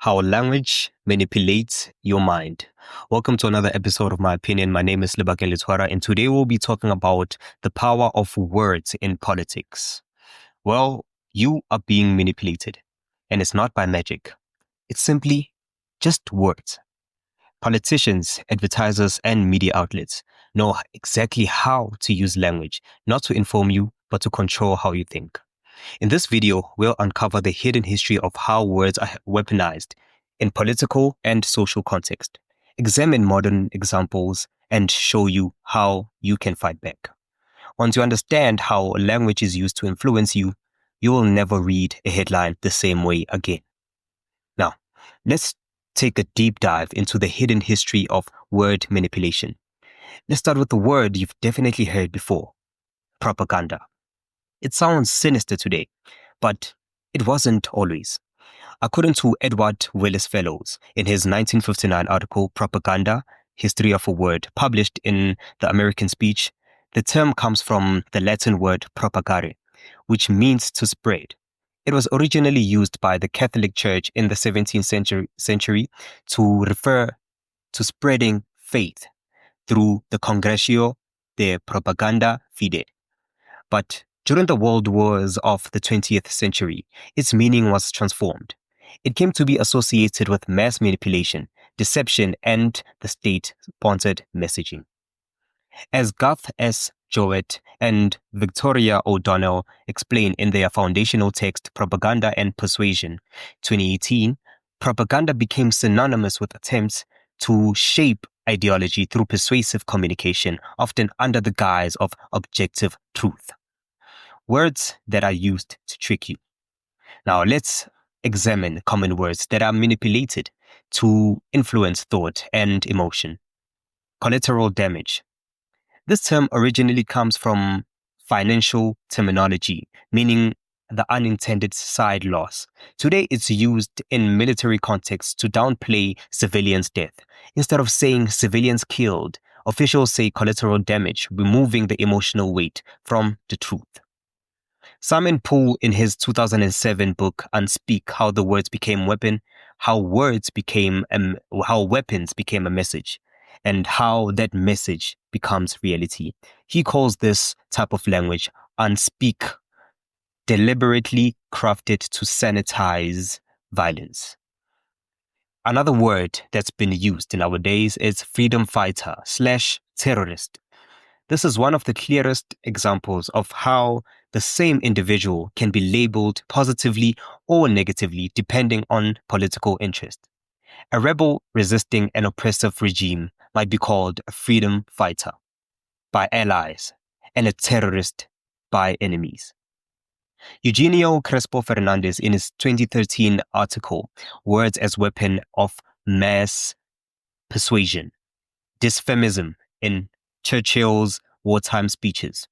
How language manipulates your mind. Welcome to another episode of My Opinion. My name is Rhetoric, and today we'll be talking about the power of words in politics. Well, you are being manipulated, and it's not by magic. It's simply just words. Politicians, advertisers, and media outlets know exactly how to use language, not to inform you, but to control how you think. In this video, we'll uncover the hidden history of how words are weaponized in political and social context, examine modern examples, and show you how you can fight back. Once you understand how language is used to influence you, you will never read a headline the same way again. Now, let's take a deep dive into the hidden history of word manipulation. Let's start with the word you've definitely heard before: propaganda. It sounds sinister today, but it wasn't always. According to Edward Willis Fellows, in his 1959 article, Propaganda, History of a Word, published in the American Speech, the term comes from the Latin word propagare, which means to spread. It was originally used by the Catholic Church in the 17th century to refer to spreading faith through the Congregatio de Propaganda Fide. But during the world wars of the 20th century, its meaning was transformed. It came to be associated with mass manipulation, deception, and the state-sponsored messaging. As Garth S. Jowett and Victoria O'Donnell explain in their foundational text, Propaganda and Persuasion, 2018, propaganda became synonymous with attempts to shape ideology through persuasive communication, often under the guise of objective truth. Words that are used to trick you. Now, let's examine common words that are manipulated to influence thought and emotion. Collateral damage. This term originally comes from financial terminology, meaning the unintended side loss. Today, it's used in military contexts to downplay civilians' death. Instead of saying civilians killed, officials say collateral damage, removing the emotional weight from the truth. Simon Poole, in his 2007 book Unspeak: How the Words Became Weapon, how weapons became a message, and how that message becomes reality. He calls this type of language unspeak, deliberately crafted to sanitize violence. Another word that's been used nowadays is freedom fighter / terrorist. This is one of the clearest examples of how the same individual can be labeled positively or negatively depending on political interest. A rebel resisting an oppressive regime might be called a freedom fighter by allies and a terrorist by enemies. Eugenio Crespo Fernandez, in his 2013 article, Words as Weapon of Mass Persuasion, Euphemism in Churchill's wartime speeches,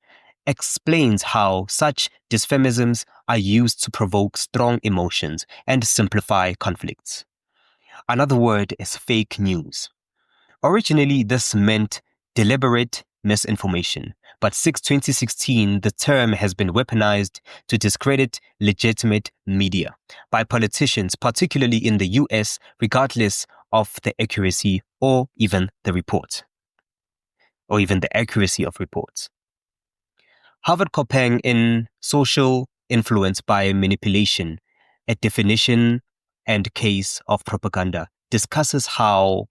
explains how such euphemisms are used to provoke strong emotions and simplify conflicts. Another word is fake news. Originally, this meant deliberate misinformation, but since 2016, the term has been weaponized to discredit legitimate media by politicians, particularly in the US, regardless of the accuracy or even the accuracy of reports. Harvard Kopeng, in Social Influence by Manipulation, a definition and case of propaganda, discusses how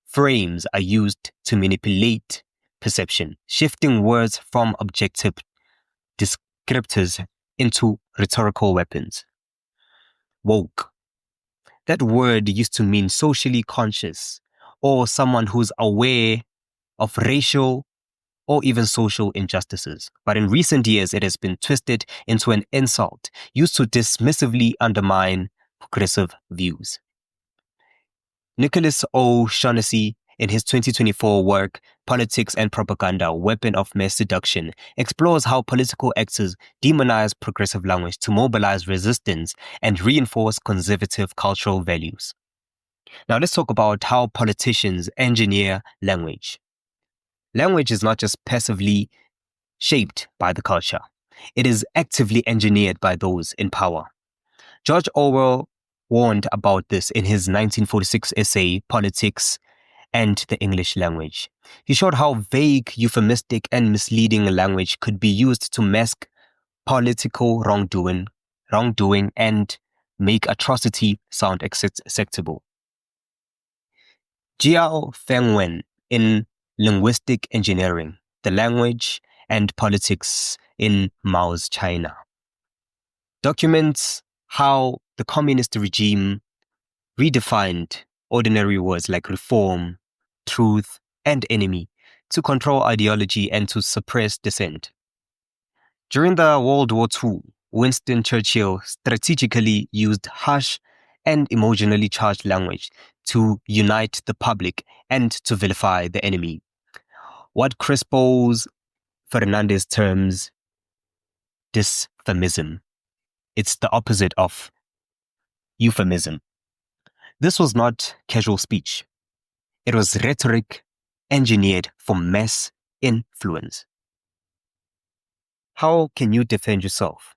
frames are used to manipulate perception, shifting words from objective descriptors into rhetorical weapons. Woke. That word used to mean socially conscious or someone who's aware of racial or even social injustices. But in recent years, it has been twisted into an insult used to dismissively undermine progressive views. Nicholas O'Shaughnessy, in his 2024 work, Politics and Propaganda, Weapon of Mass Seduction, explores how political actors demonize progressive language to mobilize resistance and reinforce conservative cultural values. Now let's talk about how politicians engineer language. Language is not just passively shaped by the culture. It is actively engineered by those in power. George Orwell warned about this in his 1946 essay, Politics and the English Language. He showed how vague, euphemistic, and misleading language could be used to mask political wrongdoing, and make atrocity sound acceptable. Jiao Fengwen in Linguistic Engineering, the Language and Politics in Maoist China, documents how the communist regime redefined ordinary words like reform, truth, and enemy to control ideology and to suppress dissent. During the World War II, Winston Churchill strategically used harsh and emotionally charged language to unite the public and to vilify the enemy. What Crespo's Fernandez terms dysphemism. It's the opposite of euphemism. This was not casual speech. It was rhetoric engineered for mass influence. How can you defend yourself?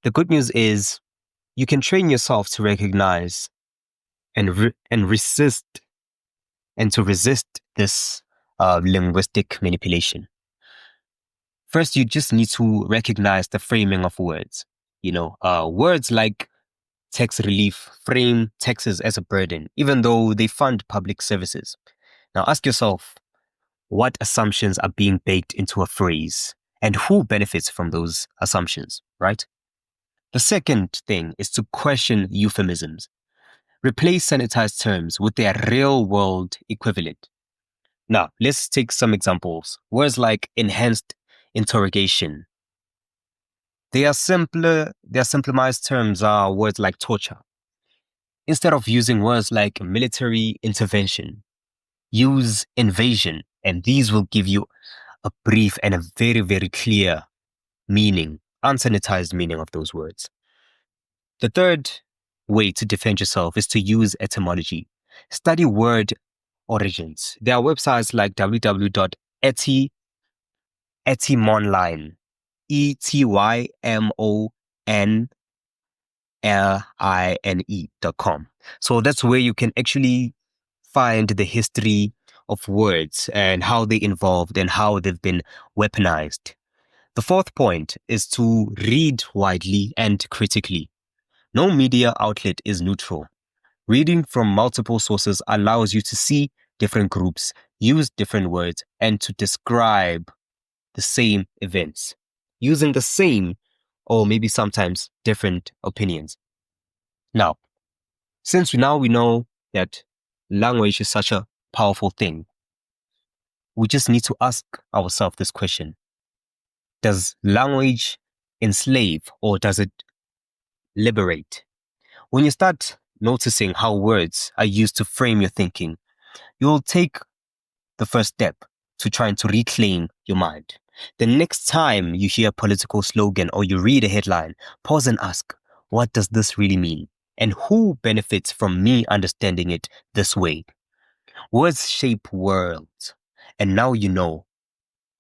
The good news is you can train yourself to recognize and resist this linguistic manipulation. First, you just need to recognize the framing of words. Words like tax relief frame taxes as a burden, even though they fund public services. Now ask yourself, what assumptions are being baked into a phrase and who benefits from those assumptions, right? The second thing is to question euphemisms. Replace sanitized terms with their real-world equivalent. Now, let's take some examples. Words like enhanced interrogation. Their simplified terms are words like torture. Instead of using words like military intervention, use invasion, and these will give you a brief and a very, very clear meaning, unsanitized meaning of those words. The third way to defend yourself is to use etymology. Study word origins. There are websites like www.etymonline, etymonline.com. So that's where you can actually find the history of words and how they evolved and how they've been weaponized. The fourth point is to read widely and critically. No media outlet is neutral. Reading from multiple sources allows you to see different groups, use different words, and to describe the same events, using the same or maybe sometimes different opinions. Now, since we know that language is such a powerful thing, we just need to ask ourselves this question. Does language enslave or does it liberate? When you start noticing how words are used to frame your thinking, you'll take the first step to trying to reclaim your mind. The next time you hear a political slogan or you read a headline, pause and ask, what does this really mean? And who benefits from me understanding it this way? Words shape worlds, and now you know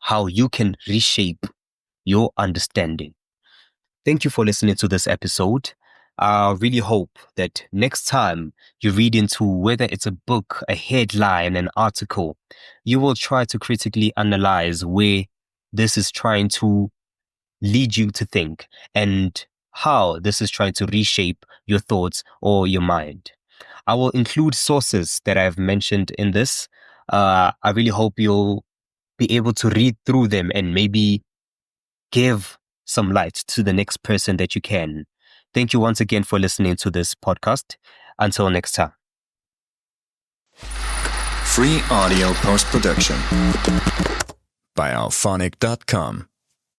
how you can reshape your understanding. Thank you for listening to this episode. I really hope that next time you read into whether it's a book, a headline, an article, you will try to critically analyze where this is trying to lead you to think and how this is trying to reshape your thoughts or your mind. I will include sources that I've mentioned in this. I really hope you'll be able to read through them and maybe give some light to the next person that you can. Thank you once again for listening to this podcast. Until next time. Free audio post-production by alphonic.com.